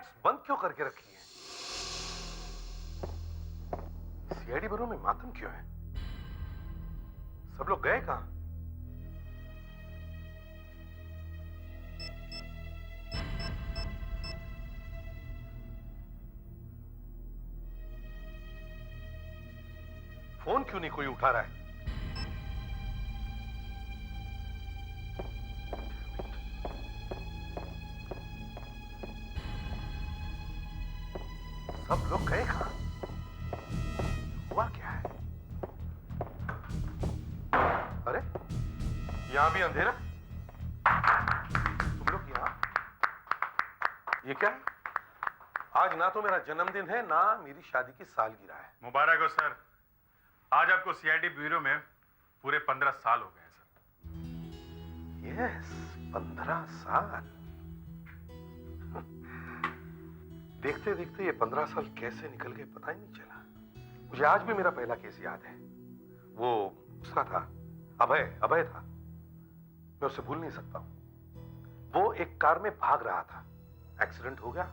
Lights बंद क्यों करके रखी है? सीआईडी ब्यूरो में मातम क्यों है? सब लोग गए कहां? फोन क्यों नहीं कोई उठा रहा है? सब लोग गए कहां? हुआ क्या है? अरे यहां भी अंधेरा। तुम लोग यहां? ये क्या है? आज ना तो मेरा जन्मदिन है ना मेरी शादी की सालगिरह है। मुबारक हो सर। आज आपको सीआईडी ब्यूरो में पूरे 15 साल हो गए हैं सर। यस, 15 साल। देखते देखते ये 15 साल कैसे निकल गए पता ही नहीं चला। मुझे आज भी मेरा पहला केस याद है। वो उसका था, अभय था। मैं उसे भूल नहीं सकता हूं। वो एक कार में भाग रहा था, एक्सीडेंट हो गया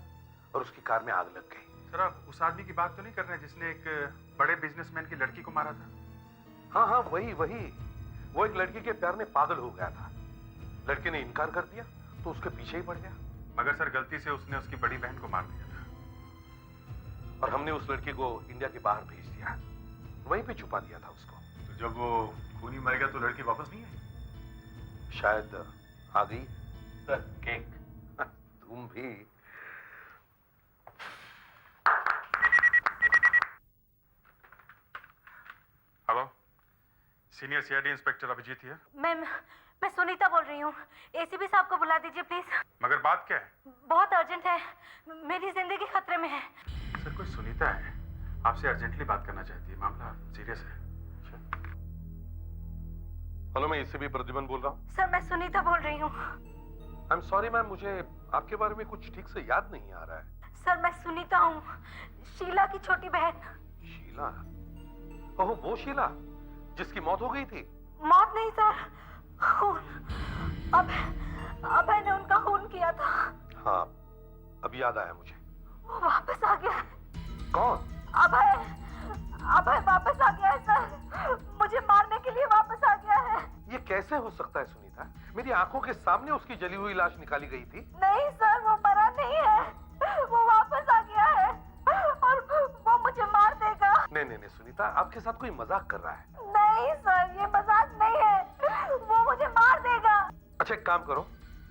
और उसकी कार में आग लग गई। सर आप उस आदमी की बात तो नहीं कर रहे हैं जिसने एक बड़े बिजनेसमैन की लड़की को मारा था? हाँ, वही। वो एक लड़की के प्यार में पागल हो गया था। लड़के ने इनकार कर दिया तो उसके पीछे ही पड़ गया। मगर सर गलती से उसने उसकी बड़ी बहन को मार दिया था। और हमने उस लड़की को इंडिया के बाहर भेज दिया, वहीं पे छुपा दिया था उसको। तो जब वो खूनी मर गया तो लड़की वापस नहीं आई? शायद आ गई। Sir cake. तुम भी। Hello, senior CID inspector Abhijeet है। मैं सुनीता बोल रही हूँ। एसीपी साहब को बुला दीजिए प्लीज। मगर बात क्या है? बहुत अर्जेंट है, मेरी जिंदगी खतरे में है। सर कोई सुनीता है, आपसे अर्जेंटली बात करना चाहती है, मामला सीरियस है। हेलो, मैं एसीपी प्रद्युमन बोल रहा हूँ। सर मैं सुनीता बोल रही हूँ। आई एम सॉरी मैम, मुझे आपके बारे में कुछ ठीक से याद नहीं आ रहा है। सर मैं सुनीता हूँ, शीला की छोटी बहन। शीला? ओह, वो शीला जिसकी मौत हो गई थी? मौत नहीं सर, खून। अभय ने उनका खून किया था। हाँ, अब याद आया मुझे। वो वापस आ गया है। कौन? अभय वापस आ गया है सर, मुझे मारने के लिए वापस आ गया है। ये कैसे हो सकता है सुनीता? मेरी आंखों के सामने उसकी जली हुई लाश निकाली गई थी। नहीं सर, वो मरा नहीं है, वो वापस आ गया है और वो मुझे मार देगा। नहीं सुनीता, आपके साथ कोई मजाक कर रहा है। नहीं सर, ये मजाक नहीं है, वो मुझे मार देगा। अच्छा एक काम करो,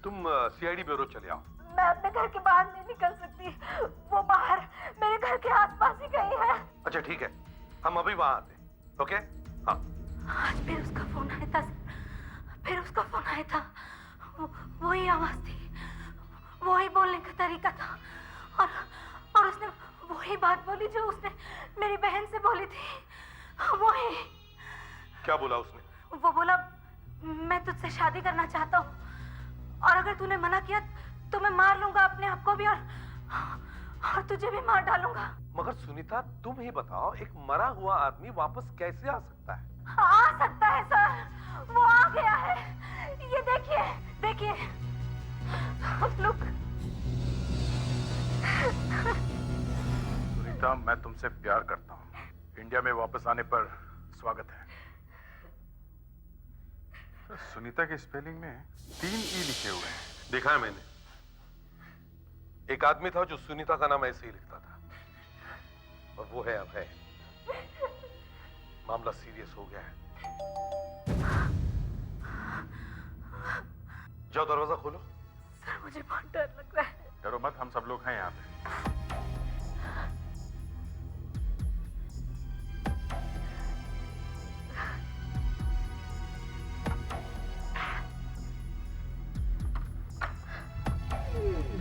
तुम सीआईडी ब्यूरो चले आओ। मैं अपने घर के बाहर नहीं निकल सकती, वो बाहर मेरे घर के आसपास ही कहीं है। अच्छा ठीक है, हम अभी वहां आते हैं। ओके? हाँ। आज फिर उसका फोन आया था सर, फिर उसका फोन आया था। वही आवाज थी, वही बोलने का तरीका था और उसने वही बात बोली जो उसने मेरी बहन से बोली थी। वही। क्या बोला उसने? वो बोला, मैं तुझसे शादी करना चाहता हूँ और अगर तूने मना किया तो मैं मार लूंगा अपने आप को भी और तुझे भी मार डालूंगा। मगर सुनीता, तुम ही बताओ, एक मरा हुआ आदमी वापस कैसे आ सकता है? आ सकता है सर, वो आ गया है। ये देखिए लोग। सुनीता, मैं तुमसे प्यार करता हूँ। इंडिया में वापस आने पर स्वागत है। सुनीता के स्पेलिंग में 3 ई लिखे हुए हैं। देखा है मैंने। एक आदमी था जो सुनीता का नाम ऐसे ही लिखता था, और वो है अभय। मामला सीरियस हो गया है। जाओ दरवाजा खोलो। सर मुझे बहुत डर लग रहा है। डरो मत, हम सब लोग हैं यहाँ पे।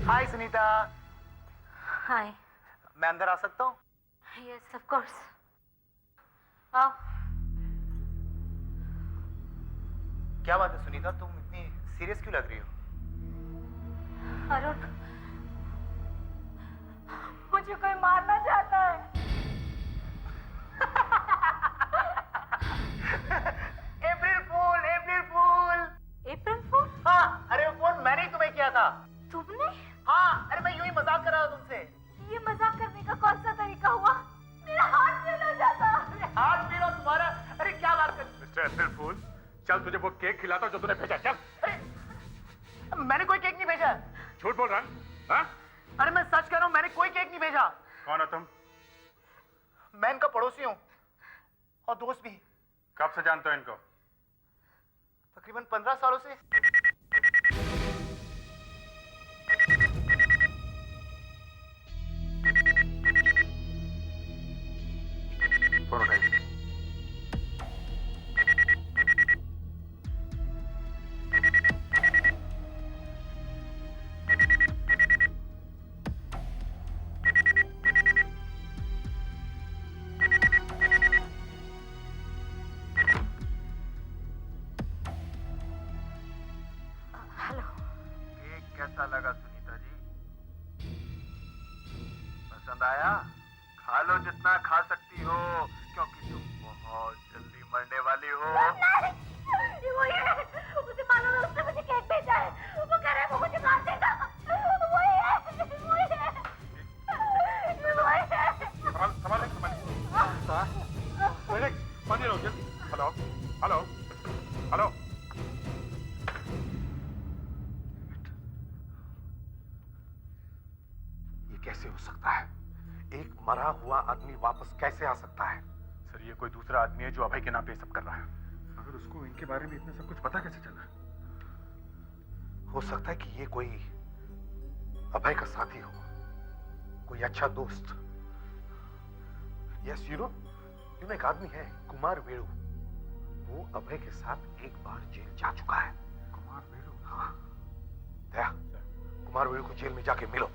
हाय सुनीता। हाय। मैं अंदर आ सकता हूँ? यस ऑफ कोर्स, आओ। क्या बात है सुनीता, तुम इतनी सीरियस क्यों लग रही हो? अरुण, मुझे कोई मारना चाहता है। अप्रैल फूल, अप्रैल फूल। अप्रैल फूल? हाँ, अरे वो फोन मैंने ही तुम्हें किया था। तुमने? हाँ, अरे मैं यूं ही मजाक कर रहा था तुमसे। मिस्टर अप्रैल फूल, चल तुझे वो केक खिलाता हूं जो तूने भेजा। चल। मैंने कोई केक नहीं भेजा। झूठ बोल रहा है? हाँ? अरे मैं सच कह रहा हूँ, मैंने कोई केक नहीं भेजा। कौन हो तुम? मैं इनका पड़ोसी हूँ और दोस्त भी। कब से जानते हो इनको? तकरीबन 15 सालों से। फोन उठाइए। हेलो। केक कैसा लगा सुनीता जी? पसंद आया? खा लो जितना खा सकती हो, क्योंकि तुम बहुत जल्दी मरने वाली हो। नहीं, वो ये है, उसे मालूम है उसने मुझे केक भेजा है। वो कह रहा है वो मुझे मार देगा। वो ही है, वो ही है, वो ही है। संभालिए। पानी लो जल्दी। Hello hello hello. ये कैसे हो सकता है? एक मरा हुआ आदमी वापस कैसे आ सकता है? सर, ये कोई दूसरा आदमी है जो अभय के नाम पे ये सब कर रहा है। मगर उसको इनके बारे में इतना सब कुछ पता कैसे चला? हो सकता है कि ये कोई अभय का साथी हो, कोई अच्छा दोस्त। यस, यू नो एक आदमी है कुमार वेणु, वो अभय के साथ एक बार जेल जा चुका है। कुमार वेणु? हाँ दया, कुमार वेणु को जेल में जाके मिलो।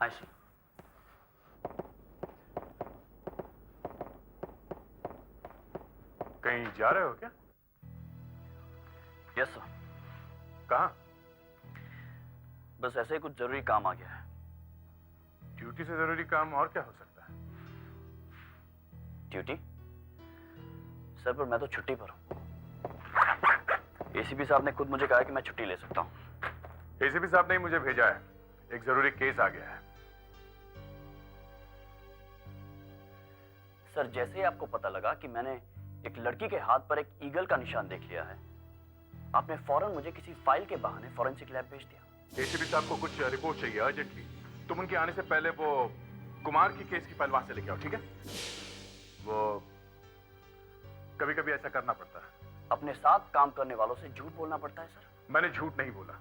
आशी, कहीं जा रहे हो क्या? Yes sir. कहाँ? बस ऐसे ही कुछ जरूरी काम आ गया है। ड्यूटी से जरूरी काम और क्या हो सकता है? ड्यूटी? सर पर मैं तो छुट्टी पर हूँ। एसीपी साहब ने खुद मुझे कहा है कि मैं छुट्टी ले सकता हूँ। एसीपी साहब ने ही मुझे भेजा है, एक जरूरी केस आ गया है। सर, जैसे ही आपको पता लगा कि मैंने एक लड़की के हाथ पर एक ईगल का निशान देख लिया है, आपने फौरन मुझे किसी फाइल के बहाने फॉरेंसिक लैब भेज दिया। एसीपी साहब को कुछ रिपोर्ट चाहिए अर्जेंटली। तुम उनके आने से पहले वो कुमार की केस की फाइल वहां से लेके आओ, ठीक है? वो कभी कभी ऐसा करना पड़ता है। अपने साथ काम करने वालों से झूठ बोलना पड़ता है सर। मैंने झूठ नहीं बोला,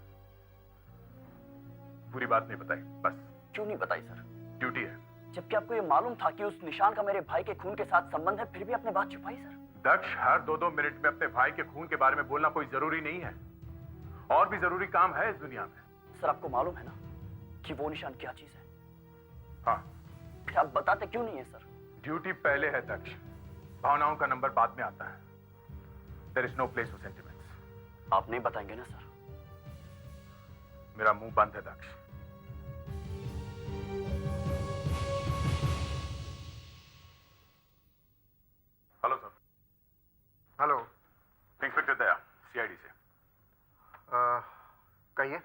पूरी बात नहीं बताई बस। क्यों नहीं बताई सर? ड्यूटी है। जबकि आपको ये मालूम था कि उस निशान का मेरे भाई के खून के साथ संबंध है, फिर भी आपने बात छुपाई सर। दक्ष, हर 2-2 मिनट में अपने भाई के खून के बारे में बोलना कोई जरूरी नहीं है। और भी जरूरी काम है इस दुनिया में। सर, आपको मालूम है ना कि वो निशान क्या चीज है? हाँ। फिर आप बताते क्यों नहीं है सर? ड्यूटी पहले है दक्ष, भावनाओं का नंबर बाद में आता है। There is no place for sentiments. आप नहीं बताएंगे ना सर? मेरा मुंह बंद है Daksh. Hello sir. Hello. Inspector Daya, CID से। कहिए।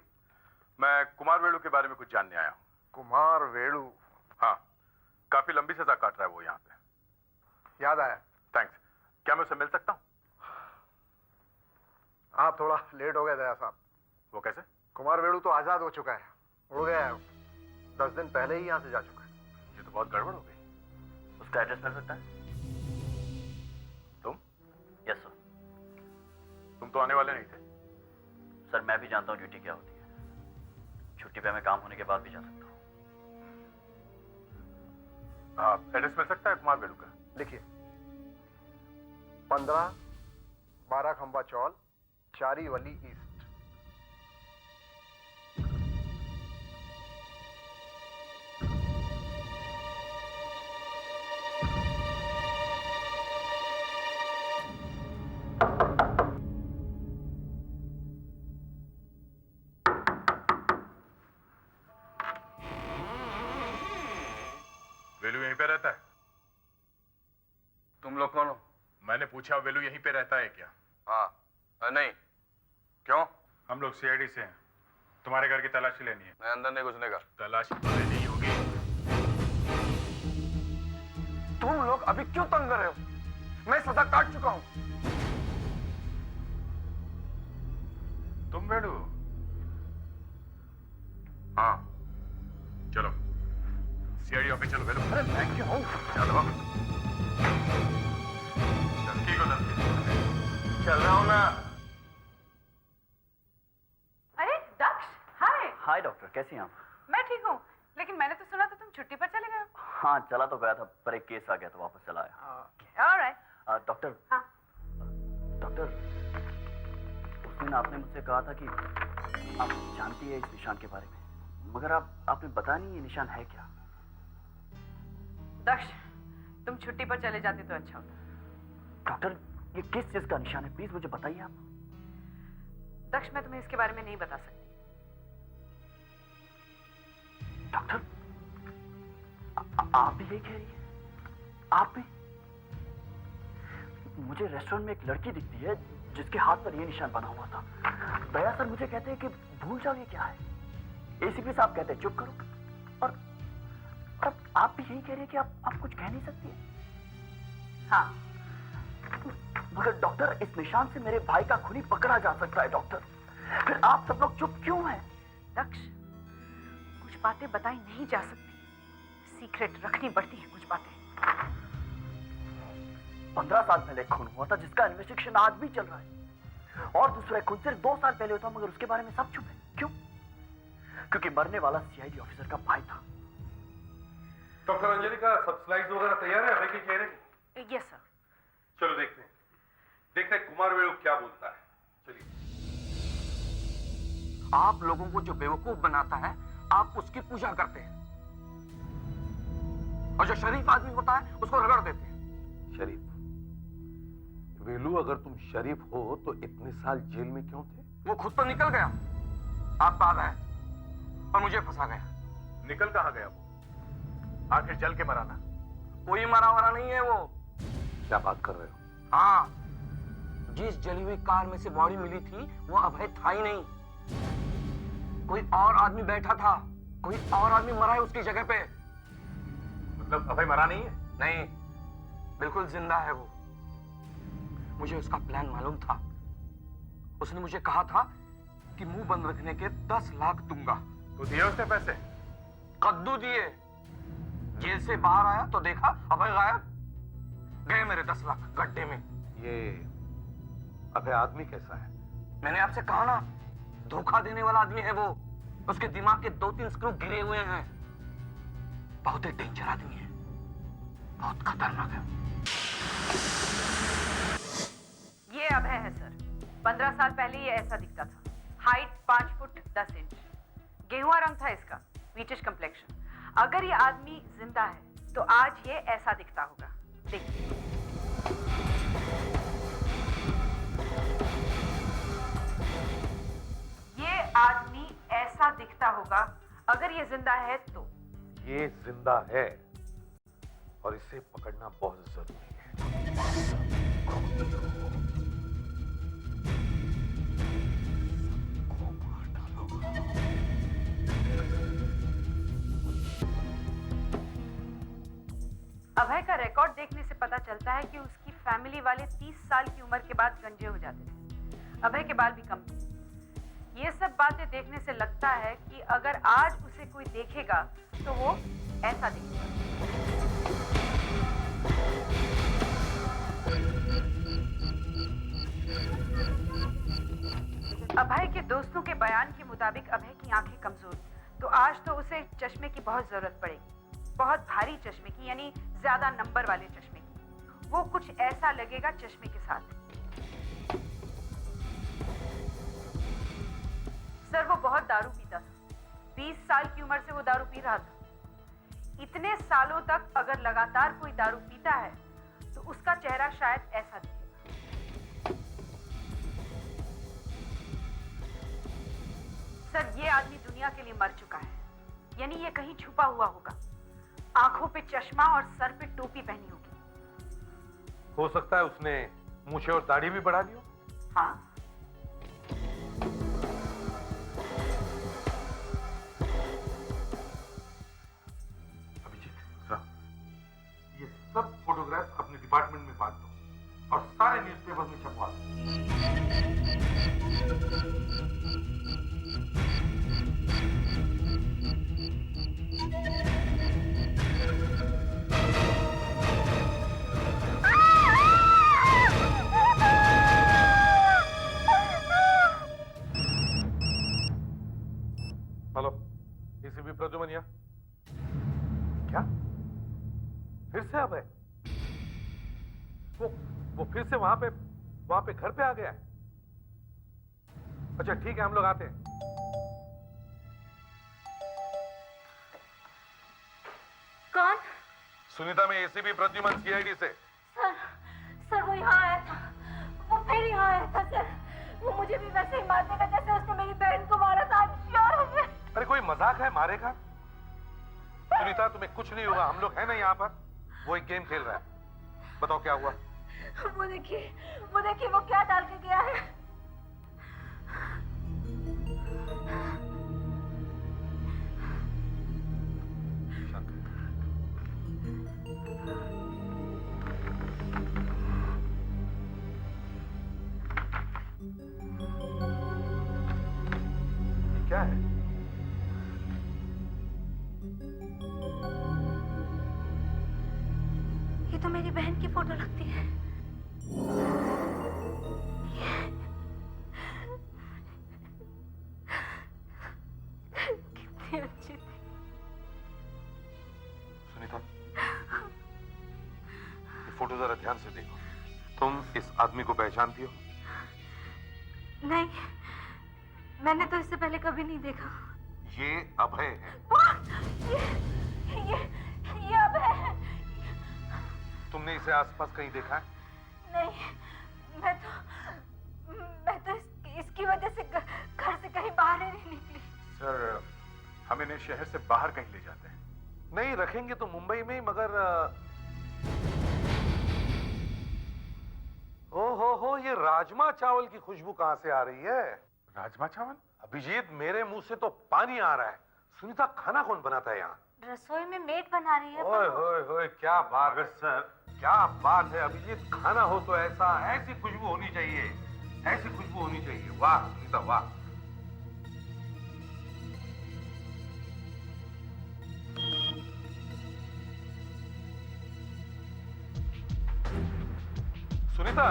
मैं कुमार वेणु के बारे में कुछ जानने आया हूँ। कुमार वेणु? हाँ, काफी लंबी सजा काट रहा है वो यहाँ पे। याद आया। थैंक्स। क्या मैं उससे मिल सकता हूँ? आप थोड़ा लेट हो गए दया साहब। वो कैसे? कुमार वेणु तो आजाद हो चुका है, उड़ गया है। 10 दिन पहले ही यहाँ से जा चुका है। ये तो बहुत गड़बड़ हो गई। उसका एड्रेस मिल सकता है? तुम? Yes sir. तुम तो आने वाले नहीं थे। सर, मैं भी जानता हूँ ड्यूटी क्या होती है। छुट्टी पे मैं काम होने के बाद भी जा सकता हूँ। एड्रेस मिल सकता है कुमार वेलू का? लिखिए 15 12 खंबा चौल, चारी वली ईस्ट। वेलू यहीं पे रहता है? तुम लोग कौन हो? मैंने पूछा वेलू यहीं पे रहता है क्या? हाँ नहीं, क्यों? हम लोग सीआईडी से हैं, तुम्हारे घर की तलाशी लेनी है। मैं अंदर नहीं घुसने का। तलाशी तो लेनी ही होगी। तुम लोग अभी क्यों तंग कर रहे हो? मैं सजा काट चुका हूं। तुम वेलू? हाँ। चलो सीआईडी ऑफिस चलो वेलू। अरे मैं क्यों हूं? चलो धमकी को धमकी। चल रहा हूं ना। अरे दक्ष, हाय। हाय डॉक्टर, कैसी हैं आप? मैं ठीक हूँ, लेकिन मैंने तो सुना था तुम छुट्टी पर चले गए हो। हाँ, चला तो गया था पर एक केस आ गया तो वापस चला आया। ऑलराइट। डॉक्टर। हाँ। डॉक्टर, उस दिन आपने मुझसे कहा था कि आप जानती है इस निशान के बारे में, मगर आपने बताया नहीं ये निशान है क्या। दक्ष, तुम छुट्टी पर चले जाते तो अच्छा होता। डॉक्टर, ये किस चीज का निशान है, प्लीज मुझे बताइए आप। दक्ष, मैं तुम्हें इसके बारे में नहीं बता सकती। डॉक्टर, आप भी यही कह रही है? आप भी? मुझे रेस्टोरेंट में एक लड़की दिखती है जिसके हाथ पर ये निशान बना हुआ था। दया सर मुझे कहते हैं कि भूल जाओ ये क्या है। एसीपी साहब कहते हैं चुप करो। और आप भी यही कह रही है कि आप कुछ कह नहीं सकती है। हाँ। मगर डॉक्टर, इस निशान से मेरे भाई का खूनी पकड़ा जा सकता है डॉक्टर। फिर आप सब लोग चुप क्यों हैं? दक्ष, कुछ बातें बताई नहीं जा सकती, सीक्रेट रखनी पड़ती है कुछ बातें। 15 साल पहले खून हुआ था जिसका इन्वेस्टिगेशन आज भी चल रहा है, और दूसरा खून सिर्फ 2 साल पहले हुआ, मगर उसके बारे में सब चुप है। क्यों? क्योंकि मरने वाला सीआईडी ऑफिसर का भाई था। डॉक्टर अंजलि का सब स्लाइड्स वगैरह तैयार है अभय के चेहरे की? Yes sir. चलो देखते हैं कुमार वेणु क्या बोलता है। चलिए। आप लोगों को जो बेवकूफ बनाता है, आप उसकी पूजा करते हैं, और जो शरीफ आदमी होता है उसको रगड़ देते हैं। शरीफ? वेलू, अगर तुम शरीफ हो तो इतने साल जेल में क्यों थे? वो खुद तो निकल गया, आप पास आए और मुझे फंसा गया। निकल कहाँ गया वो? आखिर जल के मरा ना? कोई मरा वरा नहीं है वो। क्या बात कर रहे हो? हाँ, जिस जली हुई कार में से बॉडी मिली थी वो अभय था ही नहीं, कोई और आदमी बैठा था, कोई और आदमी मरा है उसकी जगह पे। मतलब अभय मरा नहीं है? नहीं, बिल्कुल जिंदा है वो। मुझे उसका प्लान मालूम था। उसने मुझे कहा था कि मुंह बंद रखने के 10 लाख दूंगा। तो दिए उसने पैसे? कद्दू दिए। जेल से बाहर आया तो देखा अभय गायब। गए मेरे 10 लाख गड्ढे में। ये अभय आदमी कैसा है? मैंने आपसे कहा ना, धोखा देने वाला आदमी है वो। उसके दिमाग के 2-3 स्क्रू गिरे हुए हैं। बहुत ही डेंजर आदमी है, बहुत खतरनाक है। ये अभय है सर। 15 साल पहले ये ऐसा दिखता था। हाइट 5 फुट 10 इंच, गेहुआ रंग था इसका, व्हीटिश कंप्लेक्शन। अगर ये आदमी जिंदा है तो आज ये ऐसा दिखता होगा। देखिए। ये आदमी ऐसा दिखता होगा अगर ये जिंदा है तो। ये जिंदा है और इसे पकड़ना बहुत जरूरी है। अभय का रिकॉर्ड देखने से पता चलता है कि उसकी फैमिली वाले 30 साल की उम्र के बाद गंजे हो जाते थे। अभय के बाल भी कम थे। ये सब बातें देखने से लगता है कि अगर आज उसे कोई देखेगा तो वो ऐसा दिखेगा। अभय के दोस्तों के बयान के मुताबिक अभय की आंखें कमजोर, तो आज तो उसे चश्मे की बहुत जरूरत पड़ेगी। बहुत भारी चश्मे की, यानी ज्यादा नंबर वाले चश्मे की। वो कुछ ऐसा लगेगा चश्मे के साथ। सर वो बहुत दारू पीता था। 20 साल की उम्र से वो दारू पी रहा था। इतने सालों तक अगर लगातार कोई दारू पीता है तो उसका चेहरा शायद ऐसा दिखेगा। सर ये आदमी दुनिया के लिए मर चुका है, यानी ये कहीं छुपा हुआ होगा। आंखों पे चश्मा और सर पे टोपी पहनी होगी। हो सकता है उसने मूछें और दाढ़ी भी बढ़ा ली हो। हाँ। अभिजीत, ये सब फोटोग्राफ्स अपने डिपार्टमेंट में बांट दो और सारे न्यूज़पेपर में छपवा दो। Hello, ACP Pradyuman. क्या फिर से अब है? वो फिर से वहां पे घर पे आ गया है? अच्छा ठीक है, हम लोग आते हैं। कौन? सुनीता में एसीपी प्रद्युमन, सीआईडी से। सर वो यहाँ आया था। वो फिर यहाँ आया था सर। वो मुझे भी वैसे ही मार देगा जैसे उसने मेरी बहन को मारा था। अरे कोई मजाक है, मारेगा? सुनीता तुम्हें कुछ नहीं होगा, हम लोग हैं ना यहाँ पर। वो एक गेम खेल रहा है। बताओ क्या हुआ? वो देखिए वो क्या डाल के गया है। क्या है? ये तो मेरी बहन की फोटो लगती है। कितनी अच्छी थी। सुनीता, ये फोटो जरा ध्यान से देखो। तुम इस आदमी को पहचानती हो? नहीं, मैंने तो इससे पहले कभी नहीं देखा। ये अभय है। ये अभय है। तुमने इसे आसपास कहीं देखा है? नहीं, मैं तो इसकी वजह से घर से कहीं बाहर ही नहीं निकली। सर हम इन्हें शहर से बाहर कहीं ले जाते हैं। नहीं, रखेंगे तो मुंबई में ही, मगर हो ये राजमा चावल की खुशबू कहां से आ रही है? राजमा चावल? अभिजीत, मेरे मुंह से तो पानी आ रहा है। सुनीता, खाना कौन बनाता है यहाँ? रसोई में मेड बना रही है। ओए होए होए, क्या बात है सर, क्या बात है। अभिजीत, खाना हो तो ऐसी खुशबू होनी चाहिए, ऐसी खुशबू होनी चाहिए। वाह सुनीता, वाह। सुनीता,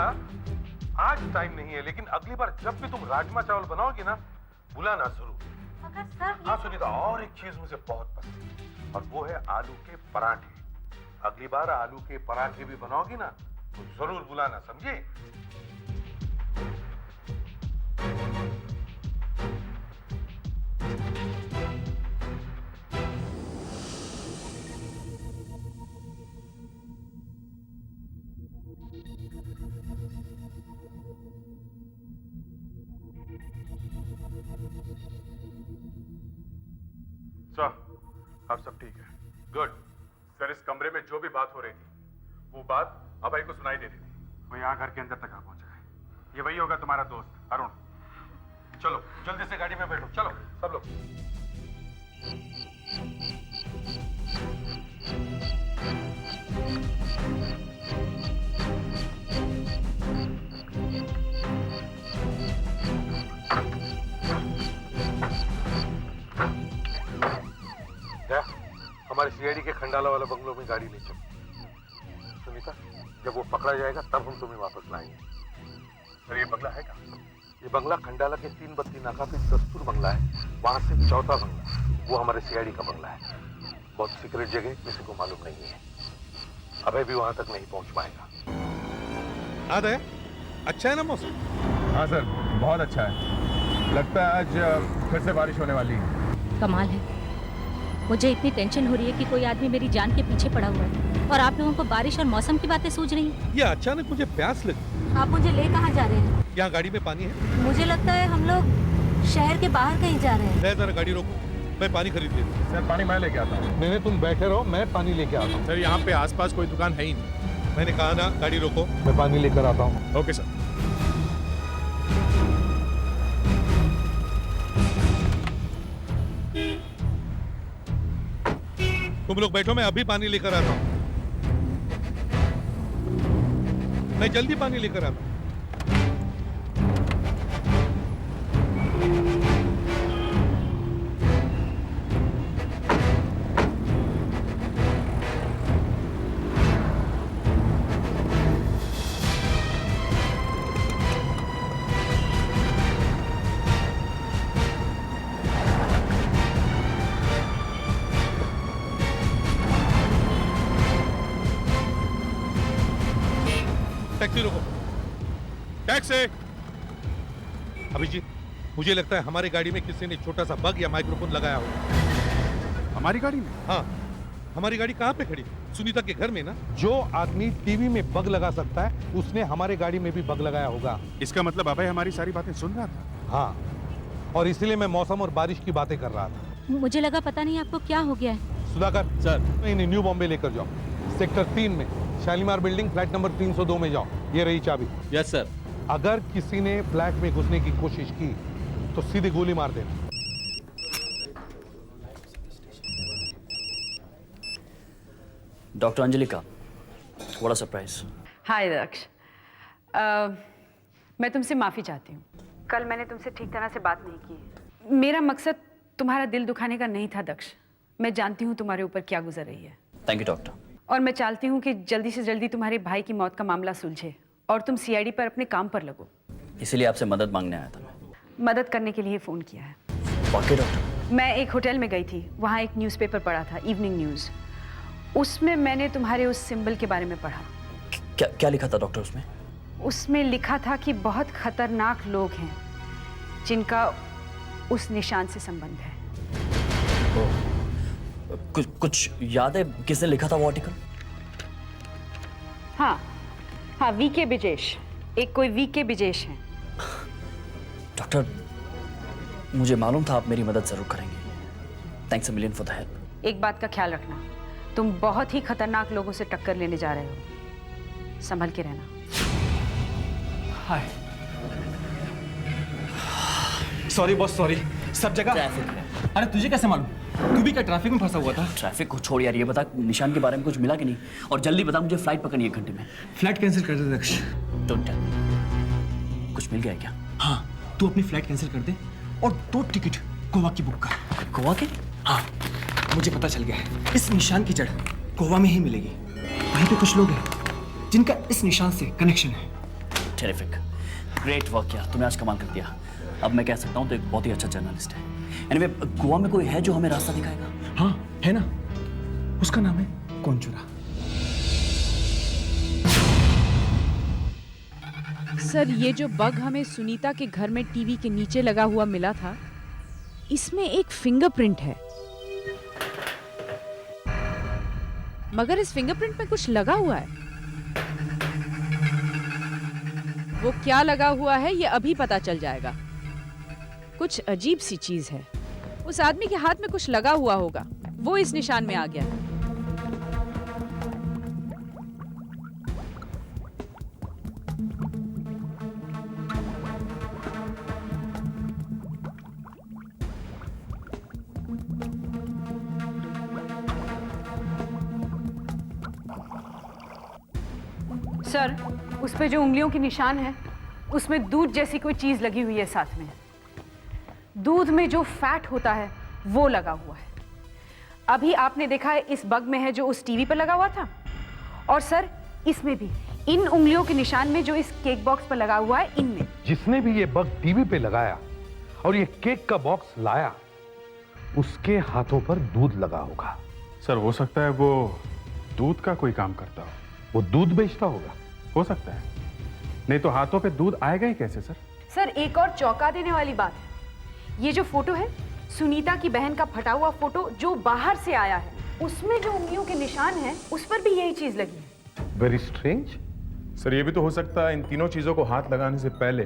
आज टाइम नहीं है, लेकिन अगली बार जब भी तुम राजमा चावल बनाओगी ना, बुलाना जरूर। मगर सर हाँ सुनीता, और एक चीज मुझे बहुत पसंद है, और वो है आलू के पराठे। अगली बार आलू के पराठे भी बनाओगी ना तो जरूर बुलाना, समझे? सर अब सब ठीक है। गुड। सर इस कमरे में जो भी बात हो रही थी वो बात अभय को सुनाई दे रही थी। वो यहाँ घर के अंदर तक आ पहुंचा है। ये वही होगा तुम्हारा दोस्त अरुण। चलो जल्दी से गाड़ी में बैठो, चलो सब लोग। हमारे सीआईडी के खंडाला वाला बंगलों में गाड़ी ले चलो। सुनीता, जब वो पकड़ा जाएगा तब हम तुम्हें वापस लाएंगे। सर ये बंगला है कहाँ? ये बंगला खंडाला के 3 बत्ती नाका पे दस्तूर बंगला है, वहां से चौथा बंगला, वो हमारे सीआईडी का बंगला है। बहुत सीक्रेट जगह, किसी को मालूम नहीं है। अभय भी वहां तक नहीं पहुंच पाएगा। आदे, अच्छा है ना मौसम? हाँ सर, बहुत अच्छा है। लगता है आज फिर से बारिश होने वाली है। कमाल है, मुझे इतनी टेंशन हो रही है कि कोई आदमी मेरी जान के पीछे पड़ा हुआ है और आप लोगों को बारिश और मौसम की बातें सूझ रही हैं। ये अचानक मुझे प्यास लगी। आप मुझे ले कहाँ जा रहे हैं? यहाँ गाड़ी में पानी है। मुझे लगता है हम लोग शहर के बाहर कहीं जा रहे हैं। ले जरा गाड़ी रोको, मैं पानी खरीद लेता हूँ। सर पानी मैं लेके आता हूँ। नहीं, तुम बैठे रहो, मैं पानी लेके आता हूँ। सर यहाँ पे आसपास कोई दुकान है ही नहीं। मैंने कहा ना गाड़ी रोको। मैं पानी लेकर आता हूँ। Okay sir. तुम लोग बैठो, मैं अभी पानी लेकर आता हूँ। मैं जल्दी पानी लेकर आता हूँ। टैक्सी रोको, टैक्सी। अभिजीत, मुझे लगता है हमारी गाड़ी में किसी ने छोटा सा बग या माइक्रोफोन लगाया होगा। हमारी गाड़ी में? हाँ, हमारी गाड़ी कहाँ पे खड़ी? सुनीता के घर में ना। जो आदमी टीवी में बग लगा सकता है, उसने हमारे गाड़ी में भी बग लगाया होगा। इसका मतलब अभय हमारी सारी बातें सुन रहा था। हाँ, और इसीलिए मैं मौसम और बारिश की बातें कर रहा था। मुझे लगा पता नहीं आपको क्या हो गया है। सुधाकर सर, इन्हें न्यू बॉम्बे लेकर जाओ। सेक्टर 3 में शालीमार बिल्डिंग, फ्लैट नंबर 302 में जाओ। ये रही चाबी। Yes sir. अगर किसी ने फ्लैट में घुसने की कोशिश की तो सीधे गोली मार देना। डॉक्टर अंजलि का बड़ा सरप्राइज। हाय दक्ष, मैं तुमसे माफ़ी चाहती हूँ। कल मैंने तुमसे ठीक तरह से बात नहीं की। मेरा मकसद तुम्हारा दिल दुखाने का नहीं था दक्ष। मैं जानती हूँ तुम्हारे ऊपर क्या गुजर रही है। Thank you doctor. और मैं चाहती हूँ कि जल्दी से जल्दी तुम्हारे भाई की मौत का मामला सुलझे और तुम सीआईडी पर अपने काम पर लगो। इसीलिए आपसे मदद मांगने आया था मैं। मदद करने के लिए फ़ोन किया है। Okay doctor. मैं एक होटल में गई थी, वहाँ एक न्यूज़पेपर पढ़ा था, इवनिंग न्यूज़। उसमें मैंने तुम्हारे उस सिंबल के बारे में पढ़ा। क्या क्या लिखा था डॉक्टर उसमें? उसमें लिखा था कि बहुत खतरनाक लोग हैं जिनका उस निशान से संबंध है। कुछ याद है किसने लिखा था वो आर्टिकल? हाँ, वीके बिजेश। एक कोई वीके बिजेश हैं। डॉक्टर, मुझे मालूम था आप मेरी मदद जरूर करेंगे। Thanks a million for the help. एक बात का ख्याल रखना, तुम बहुत ही खतरनाक लोगों से टक्कर लेने जा रहे हो। संभल के रहना। हाय। Sorry boss, sorry. सब जगह ट्रैफिक है। अरे तुझे कैसे मालूम? तू भी क्या ट्रैफिक में फंसा हुआ था? ट्रैफिक को छोड़ यार, ये बता निशान के बारे में कुछ मिला कि नहीं? और जल्दी बता, मुझे फ्लाइट पकड़नी है 1 घंटे में। फ्लाइट कैंसिल कर दे दक्ष। Don't tell me. कुछ मिल गया है क्या? हाँ, तू अपनी फ्लाइट कैंसिल कर दे और 2 टिकट गोवा की बुक कर। गोवा के? हाँ, मुझे पता चल गया है। इस निशान की जड़ गोवा में ही मिलेगी। वहीं पे कुछ लोग हैं जिनका इस निशान से कनेक्शन है। टेरिफिक, ग्रेट वर्क यार, तुमने आज कमाल कर दिया। अब मैं कह सकता हूँ तो एक बहुत ही अच्छा जर्नलिस्ट है। एनीवे, गोवा में कोई है जो हमें रास्ता दिखाएगा? हाँ है ना, उसका नाम है कोंचुरा। सर, ये जो बग हमें सुनीता के घर में टीवी के नीचे लगा हुआ मिला था, इसमें एक फिंगरप्रिंट है। मगर इस फिंगरप्रिंट में कुछ लगा हुआ है। वो क्या लगा हुआ है ये अभी पता चल जाएगा। कुछ अजीब सी चीज है। उस आदमी के हाथ में कुछ लगा हुआ होगा, वो इस निशान में आ गया। सर, उस पे जो उंगलियों के निशान है, उसमें दूध जैसी कोई चीज लगी हुई है साथ में। दूध में जो फैट होता है वो लगा हुआ है। अभी आपने देखा है इस बग में है जो उस टीवी पर लगा हुआ था, और सर इसमें भी इन उंगलियों के निशान में जो इस केक बॉक्स पर लगा हुआ है, इनमें। जिसने भी ये बग टीवी पे लगाया और ये केक का बॉक्स लाया, उसके हाथों पर दूध लगा होगा। सर हो सकता है वो दूध का कोई काम करता हो। वो दूध बेचता होगा। हो सकता है, नहीं तो हाथों पे दूध आएगा ही कैसे सर? सर एक और चौंका देने वाली बात है, ये जो फोटो है सुनीता की बहन का फटा हुआ फोटो जो बाहर से आया है, उसमें जो उंगलियों के निशान हैं उस पर भी यही चीज लगी है। Very strange. सर ये भी तो हो सकता है इन तीनों चीजों को हाथ लगाने से पहले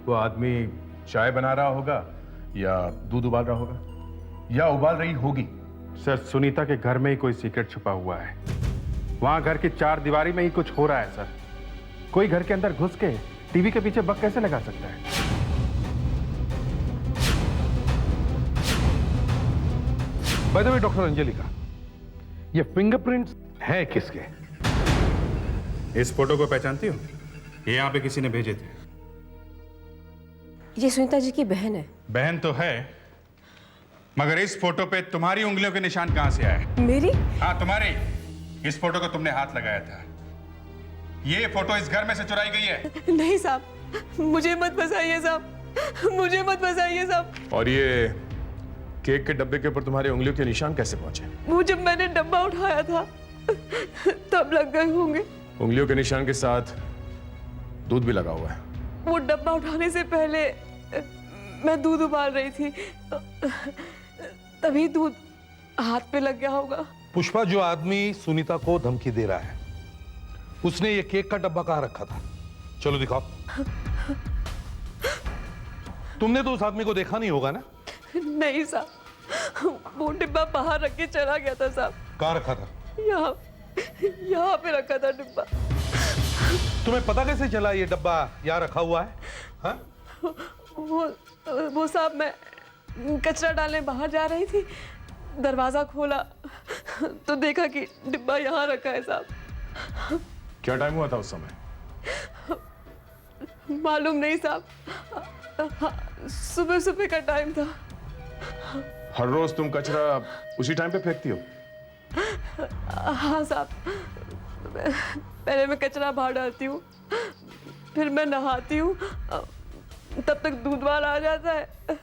वो आदमी चाय बना रहा होगा या दूध उबाल रहा होगा या उबाल रही होगी। सर सुनीता के घर में ही कोई सीक्रेट छुपा हुआ है। वहां घर की चार दीवारी में ही कुछ हो रहा है सर। कोई घर के अंदर घुस के टीवी के पीछे बग कैसे लगा सकता है? By the way doctor Anjalika, ये फिंगरप्रिंट्स हैं किसके? इस फोटो को पहचानती हो? ये यहाँ पे किसी ने भेजे थे। ये सुनीता जी की बहन है। बहन तो है, मगर इस फोटो पे तुम्हारी उंगलियों के निशान कहां से आए? मेरी? हाँ तुम्हारी। इस फोटो को तुमने हाथ लगाया था। ये फोटो इस घर में से चुराई गई है। नहीं साहब, मुझे मत फंसाइए साहब, मुझे मत फंसाइए साहब। और ये केक के डब्बे के ऊपर तुम्हारी उंगलियों के निशान कैसे पहुंचे? वो जब मैंने डब्बा उठाया था तब लग गए होंगे। उंगलियों के निशान के साथ दूध भी लगा हुआ है। वो डब्बा उठाने से पहले मैं दूध उबाल रही थी, तभी दूध हाथ पे लग गया होगा। पुष्पा, जो आदमी सुनीता को धमकी दे रहा है, उसने ये केक का डब्बा कहाँ रखा था? चलो दिखाओ। तुमने तो उस आदमी को देखा नहीं होगा ना? नहीं साहब, वो डिब्बा बाहर रख के चला गया था साहब। कहाँ रखा था? यहाँ पे रखा था डिब्बा। तुम्हें पता कैसे चला ये डब्बा यहाँ रखा हुआ है? हाँ? वो साहब, मैं कचरा डालने बाहर जा रही थी, दरवाजा खोला तो देखा कि डिब्बा यहाँ रखा है साहब। क्या टाइम हुआ था उस समय? मालूम नहीं साहब, सुबह सुबह का टाइम था। हर रोज तुम कचरा उसी टाइम पे फेंकती हो? हाँ साहब, पहले मैं कचरा बाहर डालती हूँ, फिर मैं नहाती हूँ, तब तक दूध वाला आ जाता है,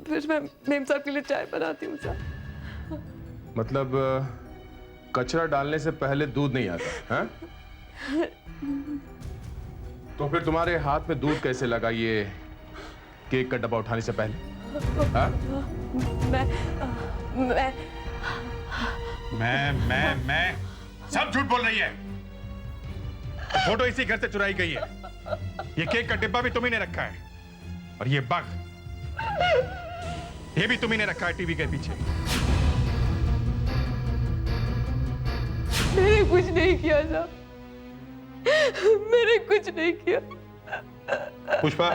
फिर मैं मेम साहब के लिए चाय बनाती हूँ साहब। मतलब कचरा डालने से पहले दूध नहीं आता है? तो फिर तुम्हारे हाथ में दूध कैसे लगा ये केक का डब्बा उठाने से पहले? मैं सब झूठ बोल रही है। फोटो इसी घर से चुराई गई है। ये केक का डिब्बा भी तुम्ही ने रखा है, और ये बग, ये भी तुम्ही ने रखा है टीवी के पीछे। मैंने कुछ नहीं किया साहब, मैंने कुछ नहीं किया। पुष्पा,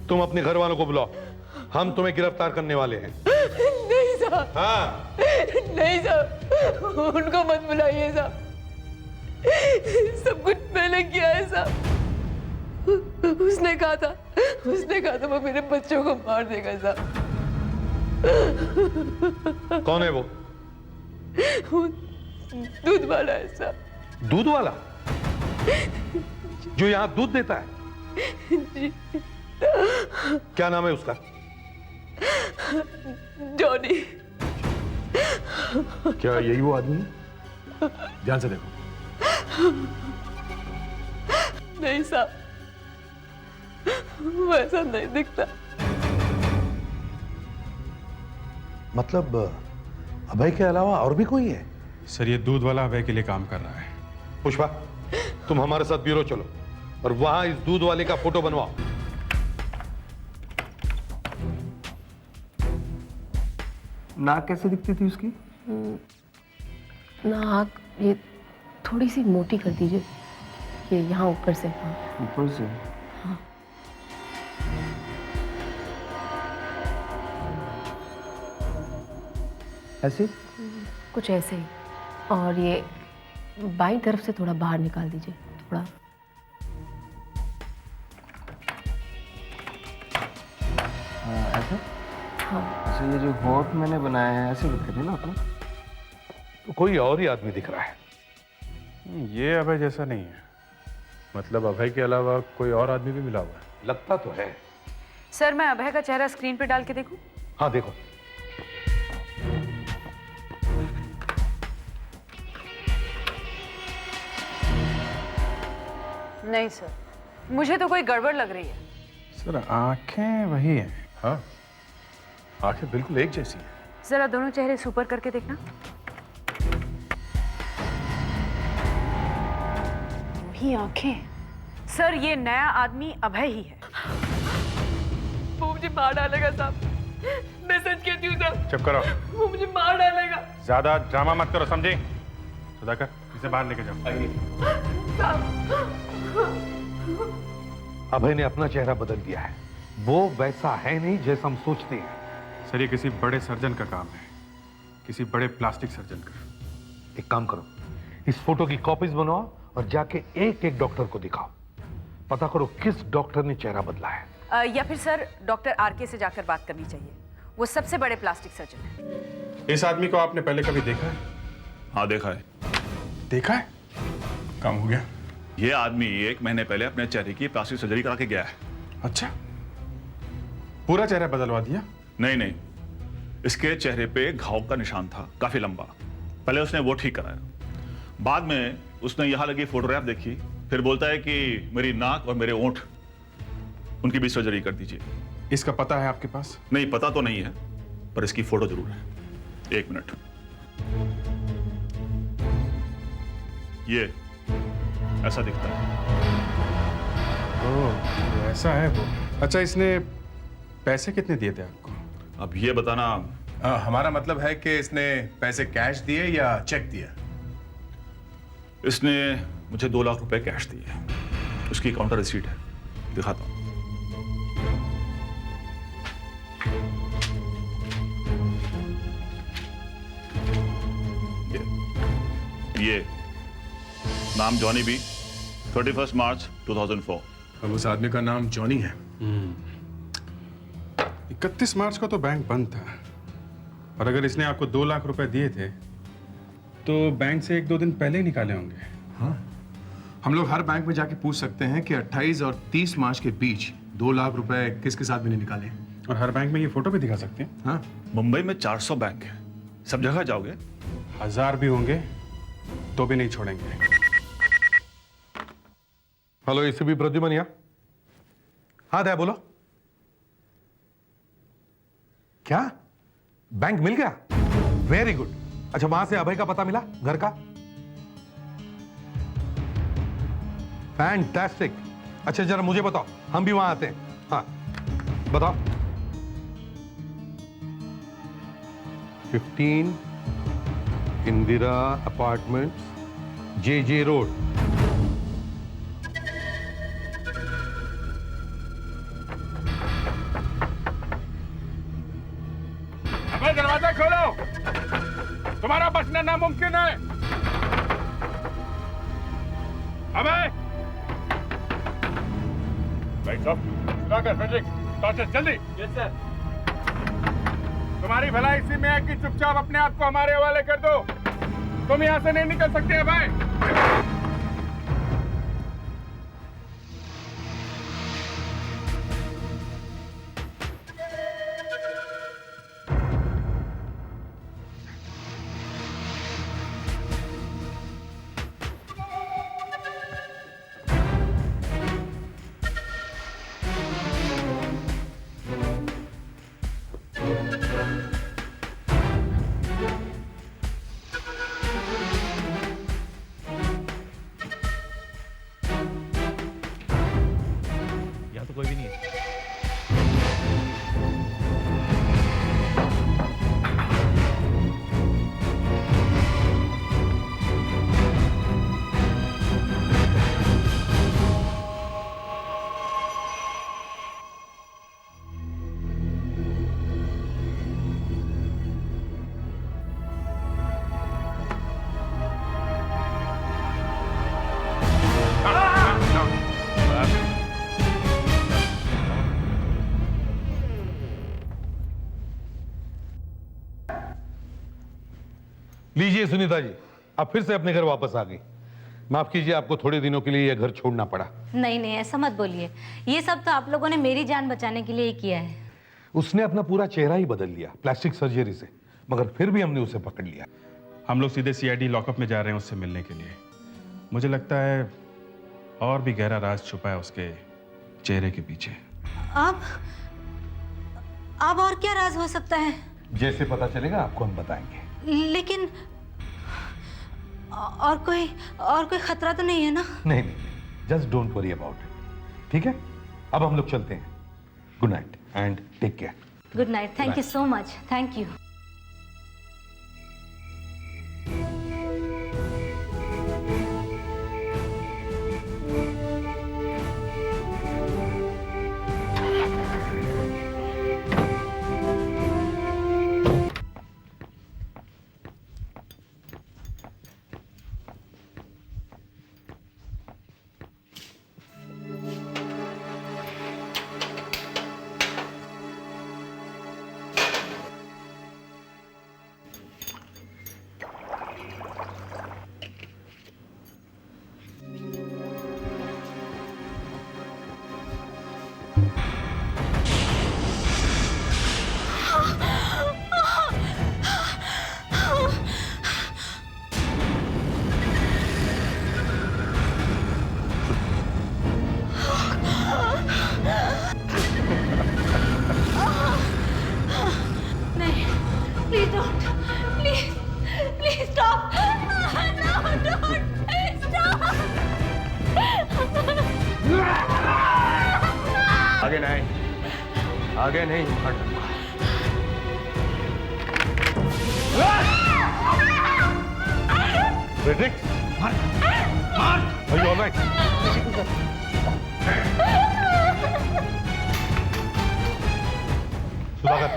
तुम अपने घर वालों को बुलाओ, हम तुम्हें गिरफ्तार करने वाले हैं। नहीं साहब। हाँ? नहीं साहब, उनको मत बुलाइए साहब, सब कुछ मैंने किया है साहब। उसने कहा था वो मेरे बच्चों को मार देगा साहब। कौन है वो? दूध वाला है साहब। दूध वाला? जो यहाँ दूध देता है? जी। क्या नाम है उसका? जॉनी। क्या यही वो आदमी है? ध्यान से देखो। नहीं साहब, वो ऐसा नहीं दिखता। मतलब अभय के अलावा और भी कोई है? सर ये दूध वाला अभय के लिए काम कर रहा है। पुष्पा, तुम हमारे साथ ब्यूरो चलो और वहां इस दूध वाले का फोटो बनवाओ। नाक कैसे दिखती थी उसकी? नाक ये थोड़ी सी मोटी कर दीजिए, ये यहाँ ऊपर से। हाँ। ऊपर से? हाँ। ऐसे? कुछ ऐसे ही। और ये बाईं तरफ से थोड़ा बाहर निकाल दीजिए, थोड़ा। हाँ, ऐसा? हाँ। अच्छा, ये जो होठ मैंने बनाया है ऐसे दिख रहे ना अपना? तो कोई और ही आदमी दिख रहा है। ये अभय जैसा नहीं है। मतलब अभय के अलावा कोई और आदमी भी मिला हुआ है? लगता तो है। सर मैं अभय का चेहरा स्क्रीन पे डाल के देखूं? हाँ देखो। नहीं सर, मुझे तो कोई गड़बड़ लग रही है। सर आंखें वही हैं। हाँ, आंखें बिल्कुल एक जैसी हैं। जरा दोनों चेहरे सुपर करके देखना। वही आंखें। सर ये नया आदमी अभय ही है। वो मुझे मार डालेगा साहब, मैं सच कहती हूँ साहब। चुप करो, वो मुझे मार डालेगा ज्यादा ड्रामा मत करो, समझे? सुधाकर, इसे बाहर लेके जाओ। अभय ने अपना चेहरा बदल दिया है, वो वैसा है नहीं जैसा हम सोचते हैं। सर ये किसी बड़े सर्जन का काम है, किसी बड़े प्लास्टिक सर्जन का। एक काम करो, इस फोटो की कॉपीज बनवाओ और जाके एक एक डॉक्टर को दिखाओ, पता करो किस डॉक्टर ने चेहरा बदला है। या फिर सर डॉक्टर आरके से जाकर बात करनी चाहिए, वो सबसे बड़े प्लास्टिक सर्जन है। इस आदमी को आपने पहले कभी देखा है? हाँ देखा है। देखा है? काम हो गया। ये आदमी 1 महीने पहले अपने चेहरे की प्लास्टिक सर्जरी करा के गया है। अच्छा, पूरा चेहरा बदलवा दिया? नहीं, इसके चेहरे पे घाव का निशान था, काफी लंबा। पहले उसने वो ठीक कराया, बाद में उसने यहाँ लगी फोटोग्राफ देखी, फिर बोलता है कि मेरी नाक और मेरे ओंठ, उनकी भी सर्जरी कर दीजिए। इसका पता है आपके पास? नहीं, पता तो नहीं है, पर इसकी फोटो जरूर है। 1 मिनट। ये ऐसा दिखता है। ओह, ऐसा है वो। अच्छा, इसने पैसे कितने दिए थे आपको? अब ये बताना। हमारा मतलब है कि इसने पैसे कैश दिए या चेक दिया? इसने मुझे 2 लाख रुपए कैश दिए। उसकी काउंटर रिसीट है, दिखाता हूं। ये नाम जॉनी बी, 31 मार्च 2004। अब उस आदमी का नाम जॉनी है। 31 मार्च को तो बैंक बंद था, और अगर इसने आपको 2 लाख रुपए दिए थे तो बैंक से 1-2 दिन पहले ही निकाले होंगे। हाँ, हम लोग हर बैंक में जाके पूछ सकते हैं कि 28 और 30 मार्च के बीच 2 लाख रुपए किस किस आदमी ने निकाले, और हर बैंक में ये फोटो भी दिखा सकते हैं। हाँ, मुंबई में 400 बैंक है, सब जगह जाओगे? 1000 भी होंगे तो भी नहीं छोड़ेंगे। हेलो, एसीपी प्रद्युमन यहाँ। हाँ दया, बोलो। क्या बैंक मिल गया? Very good. अच्छा, वहां से अभय का पता मिला, घर का? फैंटास्टिक। अच्छा जरा मुझे बताओ, हम भी वहां आते हैं। हाँ बताओ। 15 इंदिरा अपार्टमेंट्स, JJ रोड। अबे दरवाजा खोलो, तुम्हारा बचना नामुमकिन है। अबे भाई साहब, फ्रेडरिक, टॉर्चर जल्दी। Yes sir. तुम्हारी भलाई इसी में है कि चुपचाप अपने आप को हमारे हवाले कर दो। तुम यहां से नहीं निकल सकते भाई। कोई भी नहीं है। लीजिए सुनीता जी, आप फिर से अपने घर वापस आ गई। माफ कीजिए, आपको थोड़े दिनों के लिए यह घर छोड़ना पड़ा। नहीं नहीं, ऐसा मत बोलिए। ये सब तो आप लोगों ने मेरी जान बचाने के लिए ही किया है। उसने अपना पूरा चेहरा ही बदल लिया प्लास्टिक सर्जरी से, मगर फिर भी हमने उसे पकड़ लिया। हम लोग सीधे CID लॉकअप में जा रहे हैं उससे मिलने के लिए। मुझे लगता है और भी गहरा राज छुपा है उसके चेहरे के पीछे। अब और क्या राज हो सकता है? जैसे पता चलेगा आपको हम बताएंगे। लेकिन और कोई खतरा तो नहीं है ना? नहीं, just don't worry about it. ठीक है, अब हम लोग चलते हैं। Good night and take care. Good night, thank you so much, thank you. आगे नहीं फ्रेडरिक, मार मार। Are you all right? Sudhakar,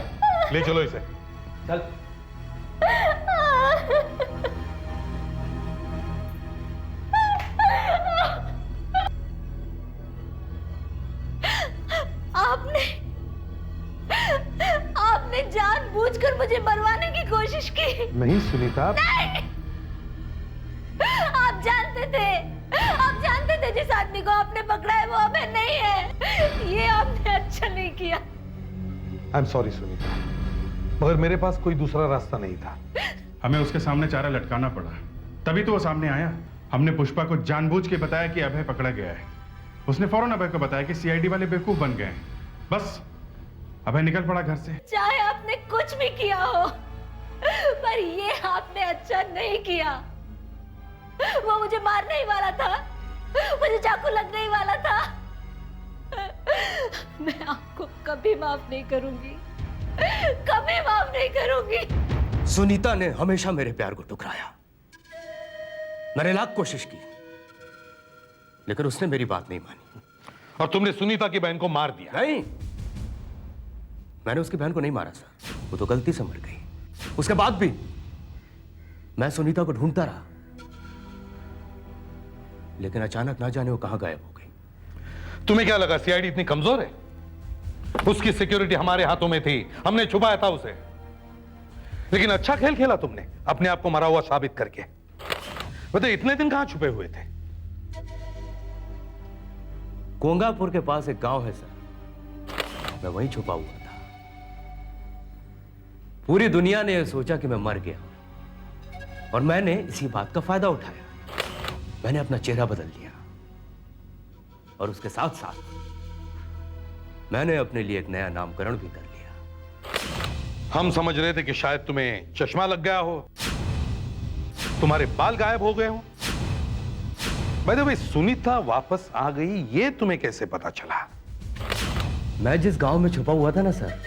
ले चलो इसे। चल। आपने जानबूझकर मुझे मरवाने की कोशिश की। नहीं सुनीता। नहीं! आप जानते थे जिस आदमी को आपने पकड़ा है वो हमें नहीं है। ये आपने अच्छा नहीं किया। आई एम सॉरी सुनीता, मगर मेरे पास कोई दूसरा रास्ता नहीं था। हमें उसके सामने चारा लटकाना पड़ा, तभी तो वो सामने आया। हमने पुष्पा को जानबूझ के बताया कि अभय पकड़ा गया है। उसने फौरन अभय को बताया कि सीआईडी वाले बेवकूफ बन गए हैं। बस अभय निकल पड़ा घर से। चाहे आपने कुछ भी किया हो, पर ये आपने अच्छा नहीं किया। वो मुझे मारने ही वाला था, मुझे चाकू लगने ही वाला था। मैं आपको कभी माफ नहीं करूंगी, कभी माफ नहीं करूंगी। सुनीता ने हमेशा मेरे प्यार को ठुकराया। मैंने लाख कोशिश की, लेकिन उसने मेरी बात नहीं मानी। और तुमने सुनीता की बहन को मार दिया? नहीं, मैंने उसकी बहन को नहीं मारा सर, वो तो गलती से मर गई। उसके बाद भी मैं सुनीता को ढूंढता रहा, लेकिन अचानक ना जाने वो कहां गायब हो गई। तुम्हें क्या लगा सीआईडी इतनी कमजोर है? उसकी सिक्योरिटी हमारे हाथों में थी, हमने छुपाया था उसे। लेकिन अच्छा खेल खेला तुमने, अपने आप को मरा हुआ साबित करके। बताइए इतने दिन कहां छुपे हुए थे? कोंगापुर के पास एक गांव है सर, मैं वहीं छुपा हुआ था। पूरी दुनिया ने यह सोचा कि मैं मर गया, और मैंने इसी बात का फायदा उठाया। मैंने अपना चेहरा बदल लिया, और उसके साथ साथ मैंने अपने लिए एक नया नामकरण भी कर लिया। हम समझ रहे थे कि शायद तुम्हें चश्मा लग गया हो, तुम्हारे बाल गायब हो गए हो। बाय द वे, सुनीता वापस आ गई, ये तुम्हें कैसे पता चला? मैं जिस गांव में छुपा हुआ था ना सर,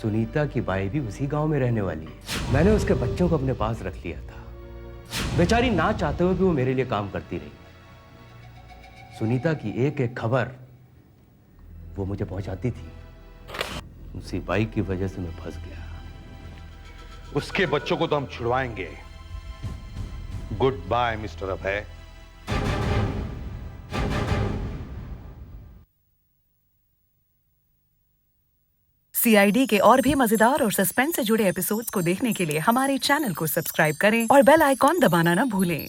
सुनीता की बाई भी उसी गांव में रहने वाली है। मैंने उसके बच्चों को अपने पास रख लिया था। बेचारी ना चाहते हुए भी वो मेरे लिए काम करती रही। सुनीता की एक एक खबर वो मुझे पहुंचाती थी। उसी बाई की वजह से मैं फंस गया। उसके बच्चों को तो हम छुड़वाएंगे। गुड बाय मिस्टर अभय। सीआईडी के और भी मजेदार और सस्पेंस से जुड़े एपिसोड्स को देखने के लिए हमारे चैनल को सब्सक्राइब करें और बेल आइकॉन दबाना ना भूलें।